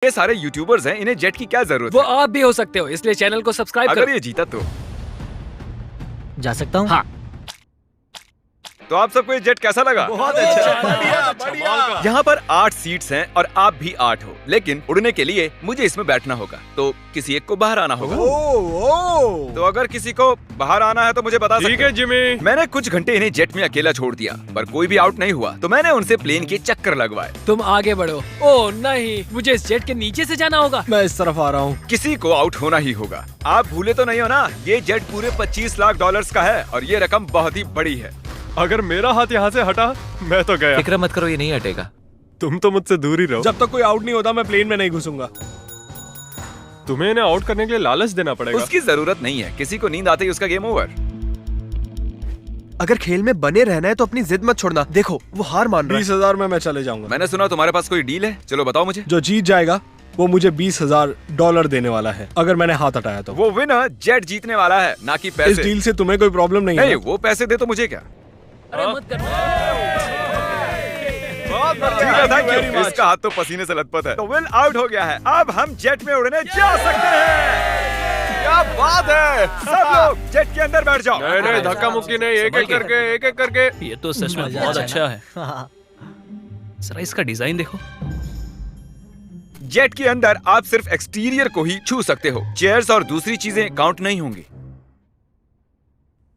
ये सारे यूट्यूबर्स हैं, इन्हें जेट की क्या जरूरत वो है? आप भी हो सकते हो, इसलिए चैनल को सब्सक्राइब अगर करो। ये जीता तो जा सकता हूँ? हाँ। तो आप सबको ये जेट कैसा लगा? बहुत अच्छा, बढ़िया। यहाँ पर 8 सीट्स हैं और आप भी 8 हो, लेकिन उड़ने के लिए मुझे इसमें बैठना होगा, तो किसी एक को बाहर आना होगा। तो अगर किसी को बाहर आना है तो मुझे बता सकते ठीक है जिमी। मैंने कुछ घंटे इन्हें जेट में अकेला छोड़ दिया, पर कोई भी आउट नहीं हुआ, तो मैंने उनसे प्लेन के चक्कर लगवाए। तुम आगे बढ़ो। ओह नहीं, मुझे इस जेट के नीचे से जाना होगा। मैं इस तरफ आ रहा हूँ। किसी को आउट होना ही होगा। आप भूले तो नहीं हो ना, ये जेट पूरे 25 लाख डॉलर्स का है और ये रकम बहुत ही बड़ी है। अगर मेरा हाथ यहाँ से हटा, मैं तो गया। फिक्र मत करो, ये नहीं हटेगा। तुम तो मुझसे दूर ही रहो। जब तक कोई आउट नहीं होता मैं प्लेन में नहीं घुसूंगा। तुम्हें इन्हें आउट करने के लिए लालच देना पड़ेगा। उसकी जरूरत नहीं है, किसी को नींद आते ही उसका गेम ओवर। अगर खेल में बने रहना है तो अपनी जिद मत छोड़ना। देखो वो हार मान रहा है। 20,000 में मैं चले जाऊंगा। मैंने सुना तुम्हारे पास कोई डील है, चलो बताओ मुझे। जो जीत जाएगा वो मुझे $20,000 देने वाला है, अगर मैंने हाथ हटाया तो। वो विनर जेट जीतने वाला है, ना कि इस पैसे। डील से तुम्हें कोई प्रॉब्लम नहीं है? नहीं, वो पैसे दे तो मुझे क्या। अरे मत करो। ठीक है, thank you। इसका हाथ तो पसीने से लथपथ है। तो विल आउट हो गया है, अब हम जेट में उड़ने जा सकते हैं। क्या बात है, सब लोग जेट के अंदर बैठ जाओ। नहीं, धक्का मुक्की नहीं, एक एक करके। ये तो सच में बहुत अच्छा है। जरा इसका डिजाइन देखो। जेट के अंदर आप सिर्फ एक्सटीरियर को ही छू सकते हो, चेयर्स और दूसरी चीजें काउंट नहीं होंगी।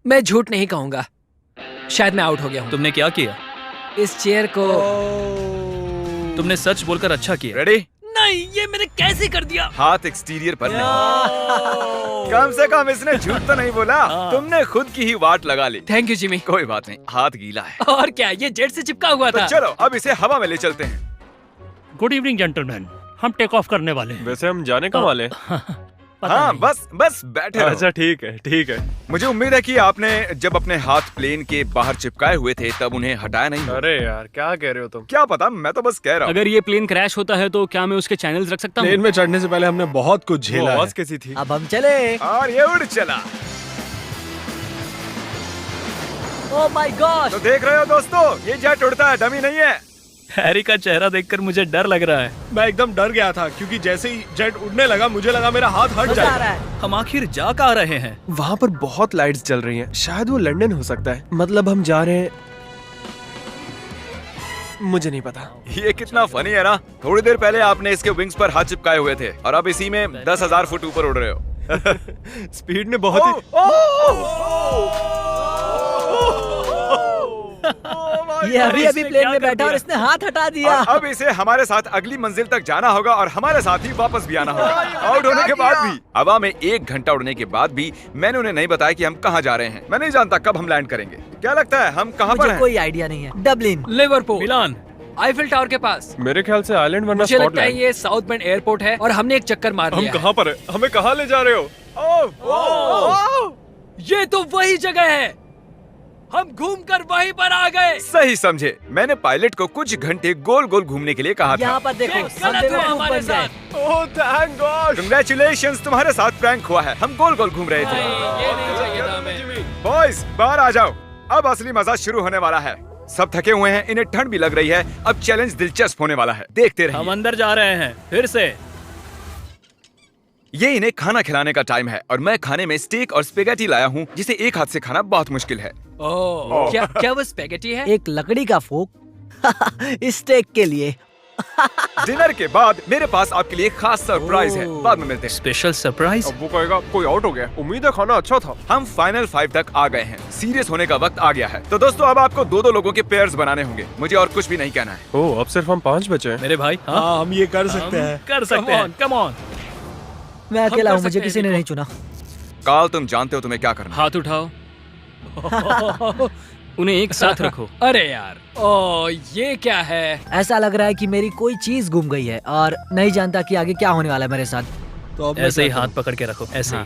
मैं झूठ नहीं कहूंगा, शायद मैं आउट हो गया हूँ। तुमने क्या किया? इस चेयर को तुमने सच बोलकर अच्छा किया। रेडी? नहीं, ये मैंने कैसे कर दिया? हाथ एक्सटीरियर पर नहीं। कम से कम इसने झूठ तो नहीं बोला। तुमने खुद की ही वाट लगा ली। Thank you Jimmy. कोई बात नहीं, हाथ गीला है। और क्या, ये जेट से चिपका हुआ तो था। चलो अब इसे हवा में ले चलते हैं। गुड इवनिंग जेंटलमैन, हम टेक ऑफ करने वाले हैं। वैसे हम जाने कब वाले? हाँ, बस बैठे रहो। अच्छा ठीक है, ठीक है। मुझे उम्मीद है कि आपने जब अपने हाथ प्लेन के बाहर चिपकाए हुए थे तब उन्हें हटाया नहीं होगा। अरे यार क्या कह रहे हो तुम? क्या पता, मैं तो बस कह रहा हूँ। अगर ये प्लेन क्रैश होता है तो क्या मैं उसके चैनल्स रख सकता हूँ? प्लेन में चढ़ने से पहले हमने बहुत कुछ झेला है। आवाज कैसी थी? अब हम चले। और ये उड़ चला। Oh my God. तो देख रहे हो दोस्तों, ये जेट उड़ता है, डमी नहीं है। हैरी का चेहरा देखकर मुझे डर लग रहा है। मैं एकदम डर गया था क्योंकि जैसे ही जेट उड़ने लगा मुझे लगा मेरा हाथ हट मजा आ रहा जाएगा। है। हम आखिर जा कहाँ रहे हैं? वहाँ पर बहुत लाइट्स जल रही हैं। शायद वो लंदन हो सकता है। मतलब हम जा रहे हैं, मुझे नहीं पता। ये कितना फनी है ना। थोड़ी देर पहले आपने इसके विंग्स पर हाथ चिपकाए हुए थे और अब इसी में 10,000 फुट ऊपर उड़ रहे हो। स्पीड ने बहुत ही ये अभी प्लेन में बैठा और इसने हाथ हटा दिया। और अब इसे हमारे साथ अगली मंजिल तक जाना होगा और हमारे साथ ही वापस भी आना होगा। आउट होने के बाद भी, हवा में 1 घंटा उड़ने के बाद भी मैंने उन्हें नहीं बताया कि हम कहाँ जा रहे हैं। मैं नहीं जानता कब हम लैंड करेंगे। क्या लगता है हम कहाँ पर मुझे हैं? कोई आइडिया नहीं है। डबलिन, लिवरपूल, मिलान, आईफिल टावर के पास। मेरे ख्याल से आइलैंड वरना मुझे लगता है स्कॉटलैंड। ये साउथ बेंड एयरपोर्ट है और हमने एक चक्कर मार हम लिया है। कहाँ पर है? हमें कहाँ ले जा रहे हो? ये तो वही जगह है, हम घूमकर वहीं पर आ गए। सही समझे। मैंने पायलट को कुछ घंटे गोल गोल घूमने के लिए कहा था। यहाँ पर देखो, ये हम गलत हुआ बेवकूफ हमारे बन गए। साथ। Oh thank God. Congratulations, तुम्हारे साथ प्रैंक हुआ है। हम गोल गोल घूम रहे थे। ये नहीं चाहिए था हमें। बॉयज बाहर आ जाओ, अब असली मजा शुरू होने वाला है। सब थके हुए हैं, इन्हें ठंड भी लग रही है। अब चैलेंज दिलचस्प होने वाला है, देखते रहिए। हम अंदर जा रहे हैं फिर से। ये इन्हें खाना खिलाने का टाइम है और मैं खाने में स्टेक और स्पेगेटी लाया हूँ, जिसे एक हाथ से खाना बहुत मुश्किल है। ओह, क्या वो स्पेगेटी है? एक लकड़ी का फोक स्टेक के लिए। डिनर के बाद मेरे पास आपके लिए खास सरप्राइज है, बाद में मिलते हैं। Special surprise. अब वो कहेगा कोई आउट हो गया। उम्मीद है खाना अच्छा था। हम फाइनल 5 तक आ गए हैं। सीरियस होने का वक्त आ गया है। तो दोस्तों अब आपको 2-2 लोगों के पेयर्स बनाने होंगे। मुझे और कुछ भी नहीं कहना है। ओह अब सिर्फ हम 5 बचे हैं। मेरे भाई, हाँ, हाँ हम ये कर सकते हैं। कर सकते हैं। Come on. मैं अकेला कर हूँ, मुझे सकते किसी हैं, ने देखो। नहीं चुना। काल, तुम जानते हो तुम्हें क्या करना है। हाथ उठाओ। उन्हें एक साथ रखो। अरे यार, ओ ये क्या है? ऐसा लग रहा है कि मेरी कोई चीज गुम गई है और नहीं जानता कि आगे क्या होने वाला है मेरे साथ। तो अब मैं ऐसे ही क्या हाथ करूं? पकड़ के रखो, ऐसे ही।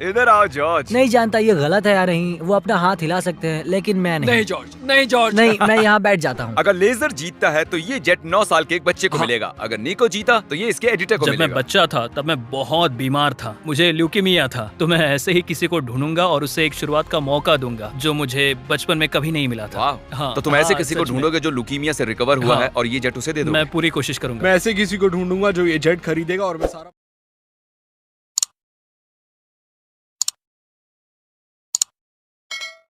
इधर आओ जॉर्ज। नहीं जानता ये गलत है या नहीं, वो अपना हाथ हिला सकते हैं लेकिन मैं नहीं। नहीं जॉर्ज, नहीं जॉर्ज। नहीं, मैं यहाँ बैठ जाता हूँ। अगर लेजर जीतता है तो ये जेट 9 साल के एक बच्चे को मिलेगा। अगर निको जीता तो ये इसके एडिटर को जब मैं मिलेगा। बच्चा था तब मैं बहुत बीमार था, मुझे ल्यूकीमिया था। तो मैं ऐसे ही किसी को ढूंढूंगा और उसे एक शुरुआत का मौका दूंगा जो मुझे बचपन में कभी नहीं मिला था। वाह, हाँ, तो तुम ऐसे हाँ, किसी को सच में। ढूंढोगे जो लुकीमिया से रिकवर हुआ हाँ। है और ये जेट उसे दे दो। मैं पूरी कोशिश करूंगा। मैं ऐसे किसी को ढूंढूंगा जो ये जेट खरीदेगा और मैं सारा